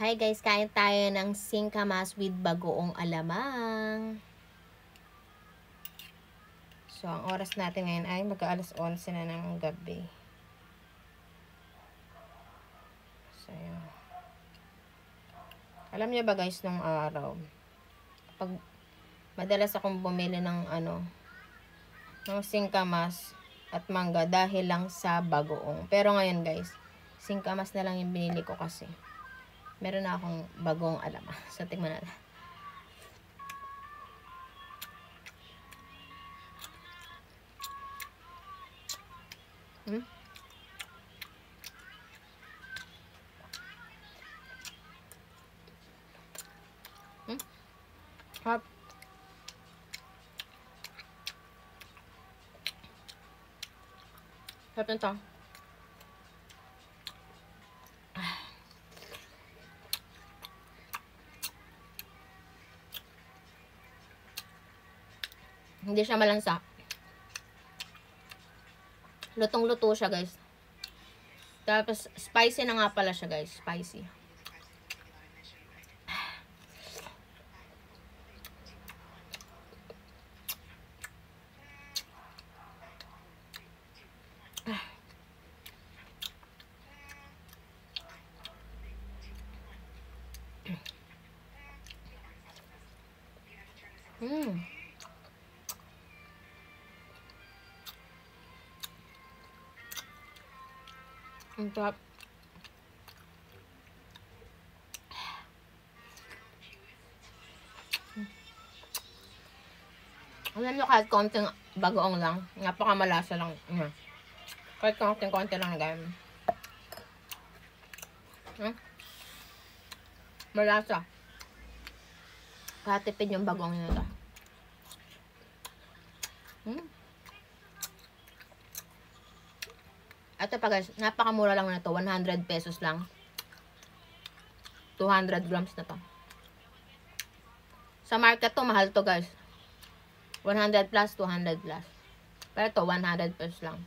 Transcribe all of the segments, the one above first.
Hi guys, kain tayo ng singkamas with bagoong alamang. So, ang oras natin ngayon ay magka-alas 11 na ng gabi. So, yun. Alam niyo ba guys, nung araw, pag madalas akong bumili ng ng singkamas at mangga dahil lang sa bagoong. Pero ngayon guys, singkamas na lang yung binili ko kasi meron na akong bagong alamang. So, tingnan natin. Hop. Sarap nito. Hindi siya malansa. Lutong-luto siya, guys. Tapos, spicy na nga pala siya, guys. Spicy. Ang sarap. Alam nyo, kahit konting bagoong lang, napakamalasa lang. Kahit konting-konti lang, guys. Malasa. Katipid yung bagoong nito. Ito pa guys, napakamura lang na to. 100 pesos lang. 200 grams na to. Sa market to, mahal to guys. 100 plus, 200 plus. Pero to, 100 pesos lang.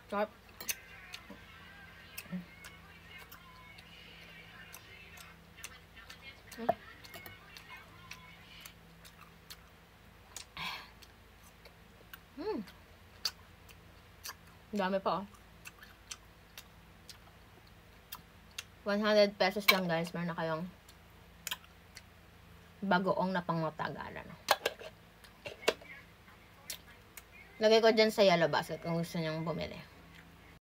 Sarap. Dami pa, oh. 100 pesos lang guys, meron na kayong bagoong na pangmatagalan. Lagay ko dyan sa yellow basket kung gusto nyong bumili.